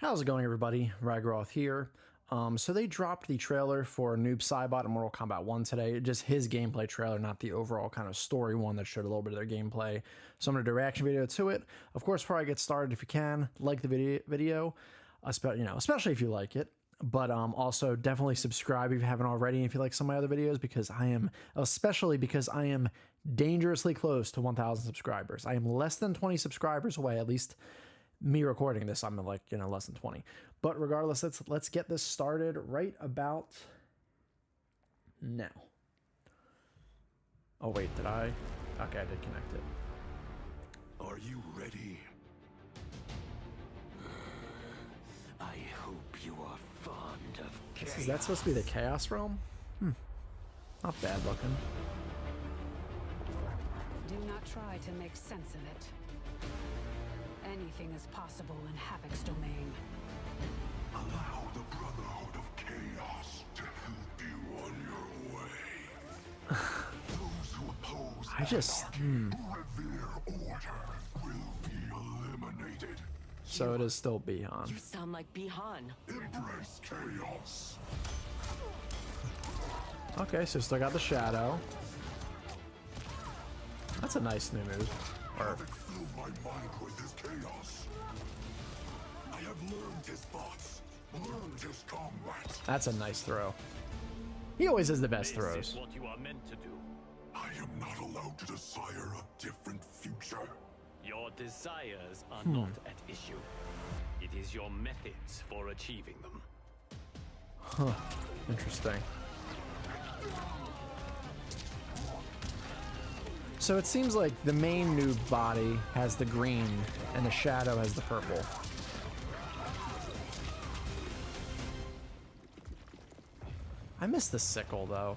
How's it going, everybody? Ragroth here. So they dropped the trailer for Noob Saibot in Mortal Kombat 1 today. Just his gameplay trailer, not the overall kind of story one that showed a little bit of their gameplay. So I'm going to do a reaction video to it. Of course, before I get started, if you can, like the video, especially if you like it. But also definitely subscribe if you haven't already, if you like some of my other videos, because I am dangerously close to 1,000 subscribers. I am less than 20 subscribers away, at least me recording this, I'm like, less than 20. But regardless, let's get this started right about now. Oh wait, did I? Okay, I did connect it. Are you ready? I hope you are fond of chaos. Is that supposed to be the Chaos Realm? Not bad looking. Do not try to make sense of it. Anything is possible in Havoc's domain. Allow the Brotherhood of Chaos to help you on your way. Those who oppose who revere order will be eliminated. So it is still Bihan. You sound like Bihan. Embrace chaos. Okay, so still got the shadow. That's a nice new move. Havoc filled my mind with his chaos. I have learned his thoughts, learned his combat. That's a nice throw. He always has the best throws. This is what you are meant to do. I am not allowed to desire a different future. Your desires are not at issue. It is your methods for achieving them. Huh. Interesting. So it seems like the main noob body has the green and the shadow has the purple. I miss the sickle though.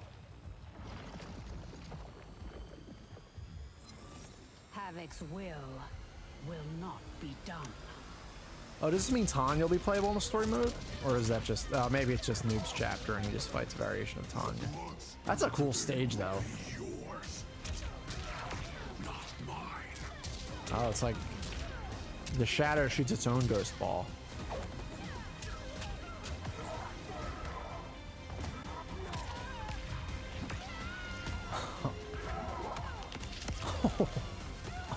Havoc's will not be done. Oh, does this mean Tanya will be playable in the story mode? Or is that just, maybe it's just Noob's chapter and he just fights a variation of Tanya. That's a cool stage though. Yours, not mine. Oh, it's like the shadow shoots its own ghost ball.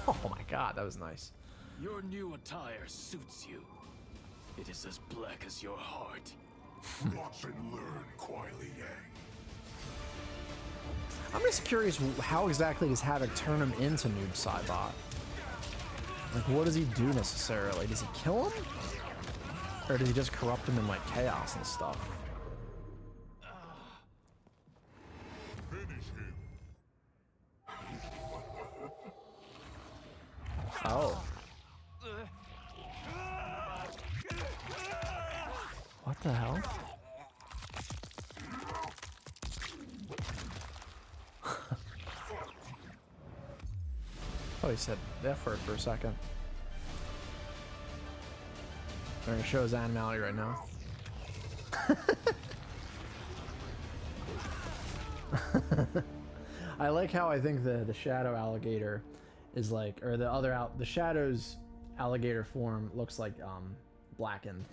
Oh my god, that was nice. Your new attire suits you. It is as black as your heart. Watch and learn, Kuai Liang. I'm just curious, how exactly does Havoc turn him into Noob Saibot? Like, what does he do necessarily? Does he kill him? Or does he just corrupt him in, like, chaos and stuff? Finish him. Oh. What the hell? Oh, he said F word for a second. They're gonna show his animality right now. I like how I think the shadow alligator is like, or the shadow's alligator form looks like blackened.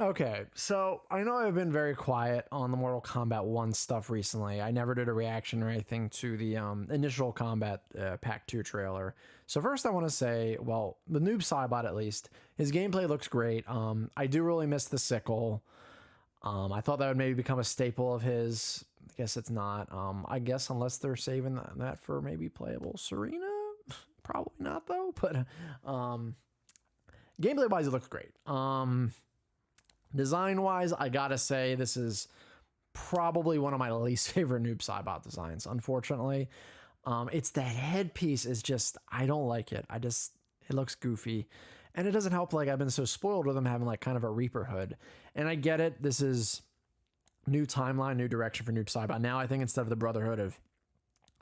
Okay, so I know I've been very quiet on the Mortal Kombat 1 stuff recently. I never did a reaction or anything to the initial Combat Pack 2 trailer. So first I want to say, well, the Noob Saibot at least, his gameplay looks great. I do really miss the sickle. I thought that would maybe become a staple of his. I guess it's not. I guess unless they're saving that for maybe playable Serena? Probably not though, but gameplay-wise it looks great. Design-wise, I gotta say this is probably one of my least favorite Noob Saibot designs, unfortunately. It's that headpiece is just, I don't like it. It looks goofy. And it doesn't help, like, I've been so spoiled with him having, like, kind of a Reaper hood. And I get it, this is new timeline, new direction for Noob Saibot. Now I think instead of the Brotherhood of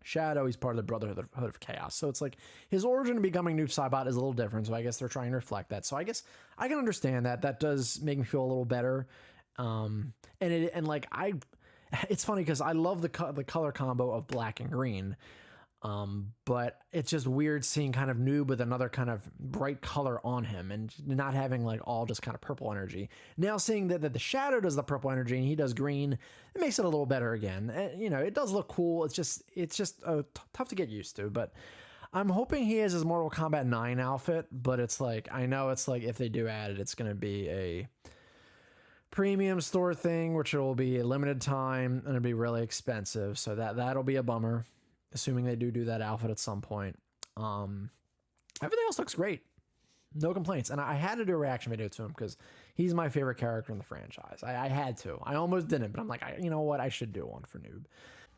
Shadow, he's part of the Brotherhood of Chaos. So it's like his origin to becoming Noob Saibot is a little different. So I guess they're trying to reflect that. So I guess I can understand that. That does make me feel a little better. It's funny because I love the color combo of black and green. But it's just weird seeing kind of Noob with another kind of bright color on him and not having like all just kind of purple energy. Now seeing that the Shadow does the purple energy and he does green, it makes it a little better again. And, you know, it does look cool. It's just tough to get used to. But I'm hoping he has his Mortal Kombat 9 outfit. But it's like, I know it's like if they do add it, it's going to be a premium store thing, which will be a limited time and it'll be really expensive. So that'll be a bummer. Assuming they do that outfit at some point. Everything else looks great. No complaints. And I had to do a reaction video to him because he's my favorite character in the franchise. I had to. I almost didn't, but I'm like, you know what? I should do one for Noob.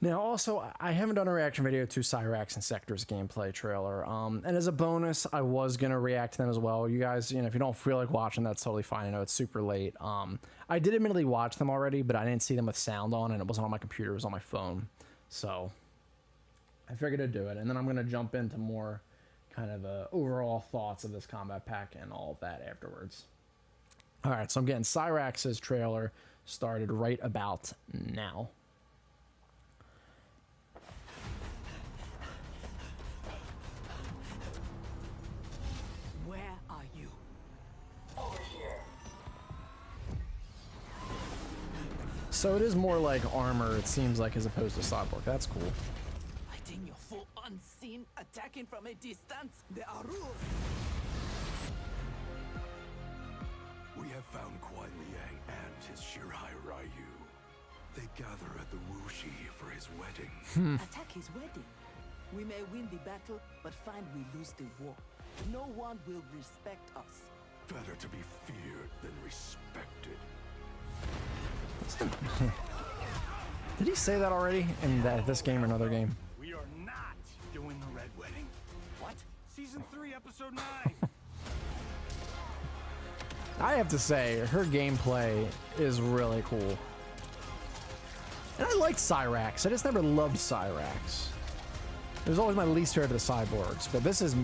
Now, also, I haven't done a reaction video to Cyrax and Sector's gameplay trailer. And as a bonus, I was going to react to them as well. You guys, you know, if you don't feel like watching, that's totally fine. I know it's super late. I did admittedly watch them already, but I didn't see them with sound on, and it wasn't on my computer. It was on my phone. So I figured I'd do it, and then I'm going to jump into more kind of overall thoughts of this combat pack and all of that afterwards. All right, so I'm getting Cyrax's trailer started right about now. Where are you? So it is more like armor, it seems like, as opposed to Cyborg. That's cool. Fighting your foe unseen, attacking from a distance. There are rules. We have found Kuai Liang and his Shirai Ryu. They gather at the Wuxi for his wedding. Attack his wedding. We may win the battle, but find we lose the war. No one will respect us. Better to be feared than respected. Did he say that already in this game or another game? We are not doing the Red Wedding. What? Season 3, Episode 9. I have to say, her gameplay is really cool. And I liked Cyrax. I just never loved Cyrax. It was always my least favorite of the cyborgs, but this is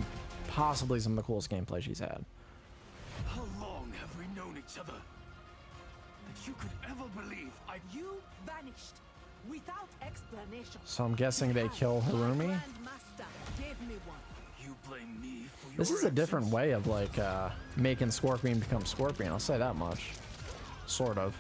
possibly some of the coolest gameplay she's had. How long have we known each other? That you could ever believe You vanished without explanation. So I'm guessing they kill Harumi. Grandmaster gave me one. you blame me for your This is a different way of like making Scorpion become Scorpion. I'll say that much. Sort of.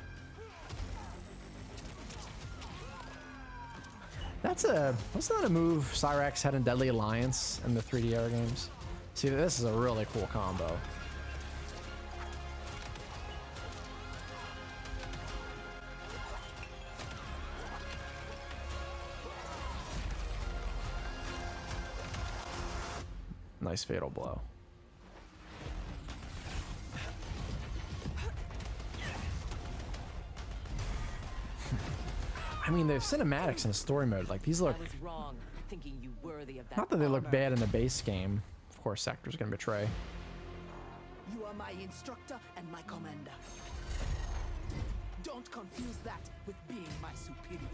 Wasn't that a move Cyrax had in Deadly Alliance in the 3D era games? See, this is a really cool combo. Nice fatal blow. I mean, they have cinematics in story mode. Like, these look... I was wrong, thinking you worthy of that. Not that they look armor. bad in the base game. Of course, Sector's gonna betray. You are my instructor and my commander. Don't confuse that with being my superior.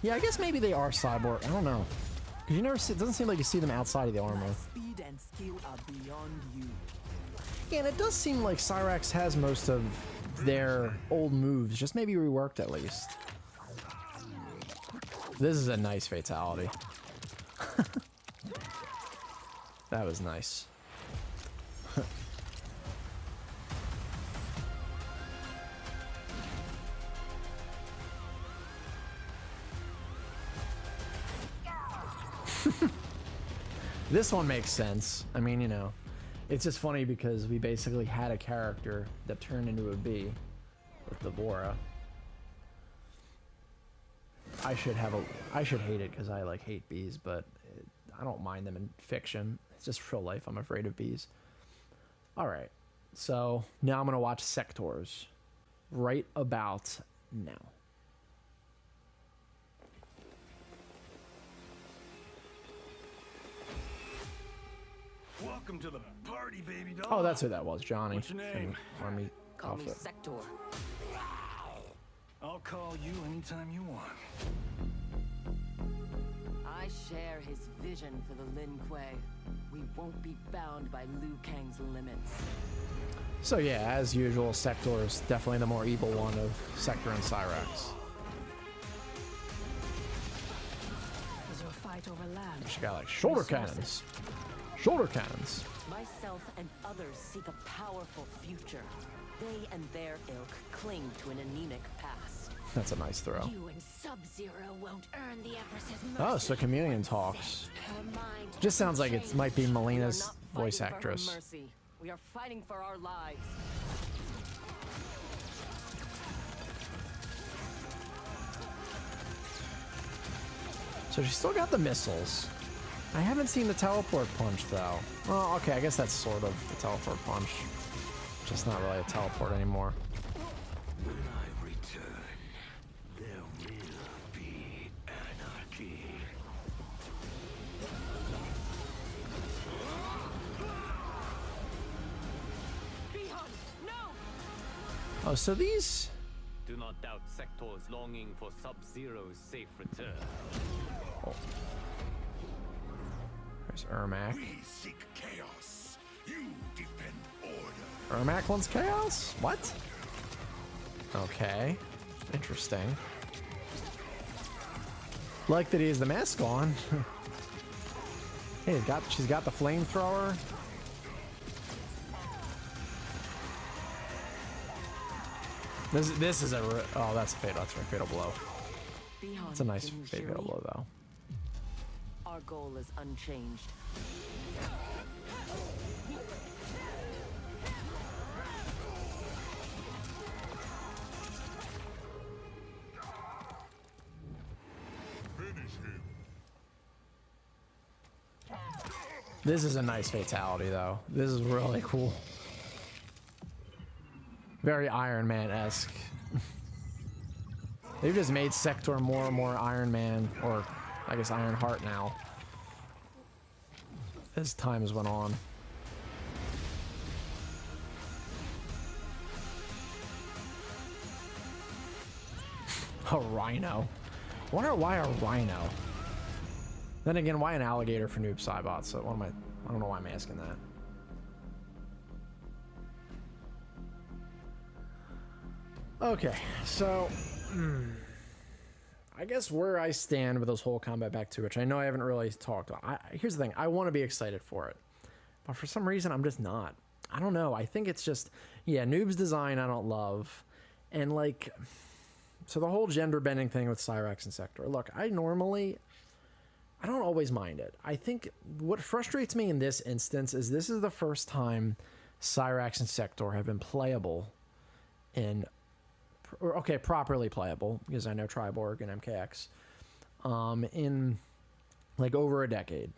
Yeah, I guess maybe they are Cyborg. I don't know. Because you never see... It doesn't seem like you see them outside of the armor. My speed and skill are beyond you. Yeah, and it does seem like Cyrax has most of their old moves, just maybe reworked at least. This is a nice fatality. That was nice. This one makes sense. I mean, you know, it's just funny because we basically had a character that turned into a bee with Devora. I should hate it because I like hate bees, but I don't mind them in fiction. It's just real life. I'm afraid of bees. All right, so now I'm gonna watch Sectors right about now. Welcome to the party, baby doll. Oh, that's who that was, Johnny. What's your name? Army Call me outfit. Sector. I'll call you anytime you want. I share his vision for the Lin Kuei. We won't be bound by Liu Kang's limits. So yeah, as usual, Sector is definitely the more evil one of Sector and Cyrax. fight over land. She got like shoulder cannons. Shoulder cannons. Myself and others seek a powerful future. They and their ilk cling to an anemic past. That's a nice throw. You and Sub-Zero won't earn the Empress's mercy. Oh, so Chameleon talks. Her mind Just sounds like it doesn't might be change. We are Melina's not voice fighting for her actress. mercy. We are fighting for our lives. So she's still got the missiles. I haven't seen the teleport punch though. Well, okay, I guess that's sort of the teleport punch. Just not really a teleport anymore. When I return, there will be anarchy. Oh, so these... Do not doubt Sector's longing for Sub-Zero's safe return. There's Ermac. We seek chaos. You defend order. Ermac wants chaos? What? Okay. Interesting. Like that he has the mask on. Hey, she's got the flamethrower. This is a oh, that's a fatal. That's a fatal blow. It's a nice fatal blow though. Our goal is unchanged. Finish him. This is a nice fatality though. This is really cool. Very Iron Man-esque. They've just made Sector more and more Iron Man, or I guess Iron Heart now, as time has went on. A rhino. I wonder why a rhino. Then again, why an alligator for Noob Saibot? So what am I don't know why I'm asking that. Okay, so I guess where I stand with this whole Combat Pack 2, which I know I haven't really talked about. Here's the thing, I want to be excited for it, but for some reason I'm just not. I don't know. I think it's just, yeah, Noob's design I don't love, and like, so the whole gender bending thing with Cyrax and Sector. Look, I don't always mind it. I think what frustrates me in this instance is this is the first time Cyrax and Sector have been playable in, or okay, properly playable, because I know Triborg and MKX, in like over a decade.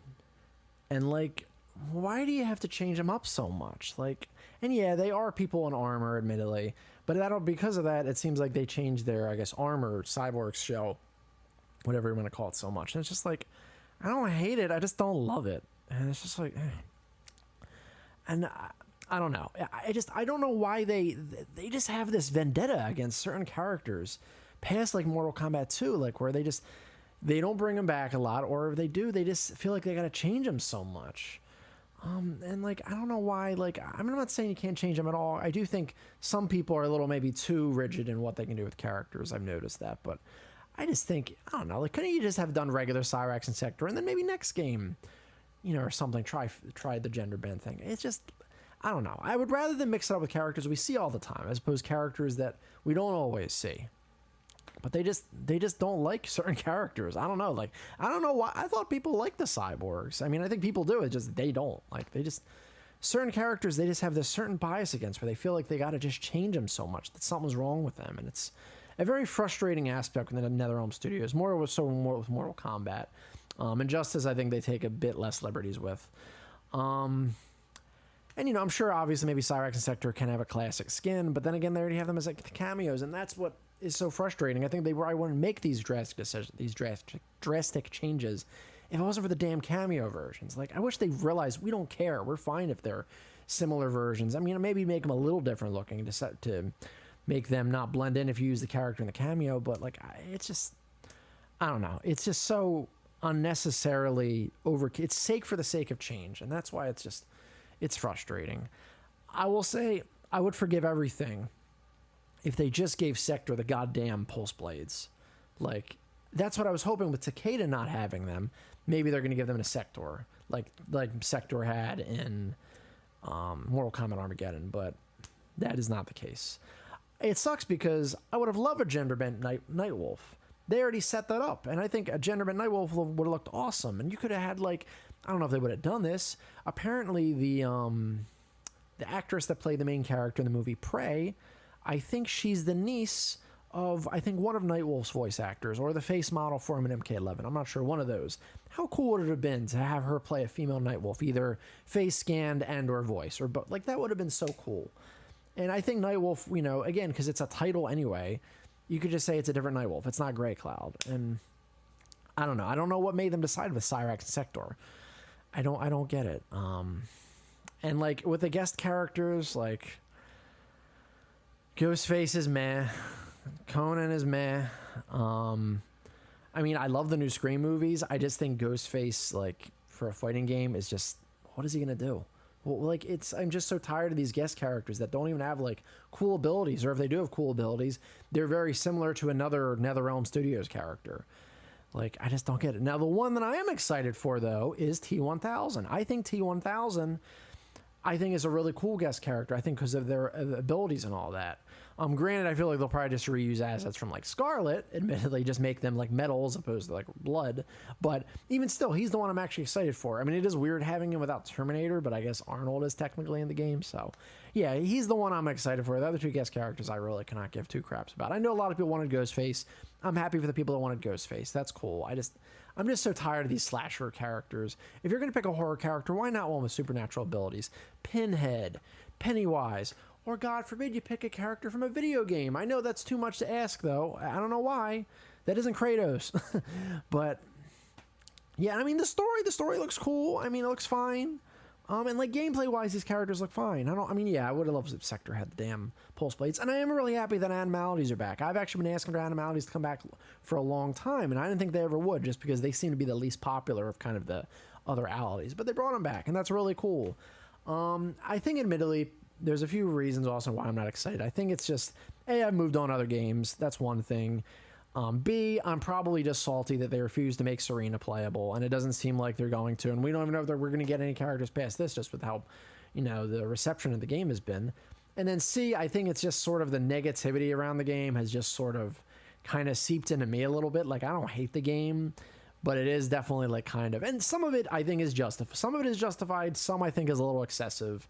And like, why do you have to change them up so much? Like, and yeah, they are people in armor, admittedly, but because of that, it seems like they changed their, I guess, armor, Cyborg's shell, whatever you want to call it, so much. And it's just like, I don't hate it, I just don't love it. And it's just like, and I don't know. I don't know why they just have this vendetta against certain characters past like Mortal Kombat 2, like where they don't bring them back a lot, or if they do, they just feel like they got to change them so much. And like, I don't know why, like, I'm not saying you can't change them at all. I do think some people are a little maybe too rigid in what they can do with characters. I've noticed that, but I just think, I don't know, like, couldn't you just have done regular Cyrax and Sector, and then maybe next game, you know, or something, try the gender bend thing. It's just, I don't know. I would rather than mix it up with characters we see all the time, as opposed to characters that we don't always see. But they just don't like certain characters. I don't know. Like, I don't know why. I thought people like the cyborgs. I mean, I think people do. It's just they don't. Like, certain characters they just have this certain bias against, where they feel like they got to just change them so much that something's wrong with them, and it's a very frustrating aspect within the NetherRealm Studios. More with Mortal Kombat, Injustice. I think they take a bit less liberties with. And, you know, I'm sure obviously maybe Cyrax and Sector can have a classic skin, but then again, they already have them as like cameos, and that's what is so frustrating. I think they probably wouldn't make these drastic decisions, these drastic changes, if it wasn't for the damn cameo versions. Like, I wish they realized we don't care. We're fine if they're similar versions. I mean, maybe make them a little different looking to make them not blend in if you use the character in the cameo, but like, it's just, I don't know. It's just so unnecessarily it's sake for the sake of change, and that's why it's frustrating. I will say I would forgive everything if they just gave Sector the goddamn pulse blades. Like, that's what I was hoping with Takeda not having them. Maybe they're going to give them a Sector, like Sector had in Mortal Kombat Armageddon, but that is not the case. It sucks because I would have loved a gender bent Nightwolf. They already set that up, and I think a gender bent Nightwolf would have looked awesome. And you could have had, like, I don't know if they would have done this. Apparently, the actress that played the main character in the movie Prey, I think she's the niece of, I think, one of Nightwolf's voice actors, or the face model for him in MK11. I'm not sure, one of those. How cool would it have been to have her play a female Nightwolf, either face scanned and or voice, or both? Like, that would have been so cool. And I think Nightwolf, you know, again, because it's a title anyway, you could just say it's a different Nightwolf. It's not Grey Cloud. And I don't know. I don't know what made them decide with Cyrax and Sector. I don't get it. And like with the guest characters, like Ghostface is meh. Conan is meh. I mean, I love the new Scream movies. I just think Ghostface, like, for a fighting game is just, what is he gonna do? Well, like, I'm just so tired of these guest characters that don't even have, like, cool abilities, or if they do have cool abilities, they're very similar to another NetherRealm Studios character. Like, I just don't get it. Now, the one that I am excited for, though, is T-1000. I think T-1000, is a really cool guest character, I think, because of their abilities and all that. Granted, I feel like they'll probably just reuse assets from, like, Scarlet, admittedly, just make them, like, metal as opposed to, like, blood. But even still, he's the one I'm actually excited for. I mean, it is weird having him without Terminator, but I guess Arnold is technically in the game. So, yeah, he's the one I'm excited for. The other two guest characters I really cannot give two craps about. I know a lot of people wanted Ghostface. I'm happy for the people that wanted Ghostface. That's cool. I'm just so tired of these slasher characters. If you're going to pick a horror character, why not one with supernatural abilities? Pinhead, Pennywise, or God forbid you pick a character from a video game. I know that's too much to ask, though. I don't know why. That isn't Kratos. But yeah, I mean, the story looks cool. I mean, it looks fine. And like gameplay wise, these characters look fine. I would have loved if Sector had the damn pulse blades. And I am really happy that Animalities are back. I've actually been asking for Animalities to come back for a long time, and I didn't think they ever would, just because they seem to be the least popular of kind of the other allies. But they brought them back, and that's really cool. I think, admittedly, there's a few reasons also why I'm not excited. I think it's just, A, I've moved on to other games. That's one thing. B, I'm probably just salty that they refuse to make Serena playable, and it doesn't seem like they're going to. And we don't even know if we're going to get any characters past this, just with how, the reception of the game has been. And then C, I think it's just sort of the negativity around the game has just sort of kind of seeped into me a little bit. Like, I don't hate the game, but it is definitely like kind of, and some of it I think is justified. Some of it is justified. Some I think is a little excessive.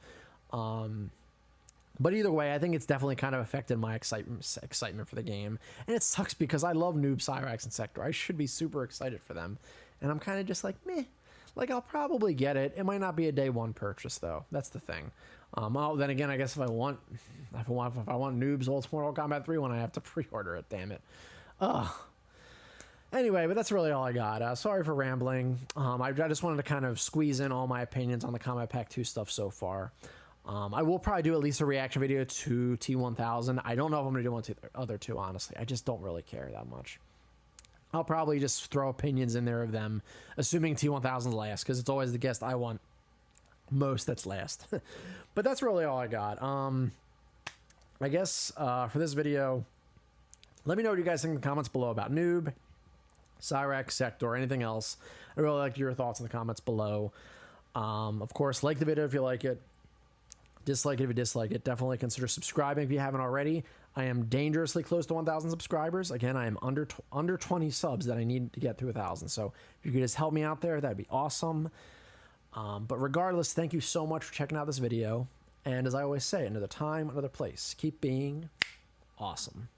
But either way, I think it's definitely kind of affected my excitement for the game. And it sucks because I love Noob, Cyrax, and Sector. I should be super excited for them. And I'm kind of just like, meh. Like, I'll probably get it. It might not be a day one purchase, though. That's the thing. Then again, I guess if I want Noob's Ultimate Mortal Kombat 3 one, I have to pre-order it, damn it. Anyway, but that's really all I got. Sorry for rambling. I just wanted to kind of squeeze in all my opinions on the Combat Pack 2 stuff so far. I will probably do at least a reaction video to T-1000. I don't know if I'm going to do one to the other two, honestly. I just don't really care that much. I'll probably just throw opinions in there of them, assuming T-1000's last, because it's always the guest I want most that's last. But that's really all I got. I guess for this video, let me know what you guys think in the comments below about Noob, Cyrax, Sector, or anything else. I really like your thoughts in the comments below. Of course, like the video if you like it. Dislike it if you dislike it. Definitely consider subscribing if you haven't already. I am dangerously close to 1,000 subscribers. Again, I am under 20 subs that I need to get to 1,000. So if you could just help me out there, that'd be awesome. But regardless, thank you so much for checking out this video. And as I always say, another time, another place. Keep being awesome.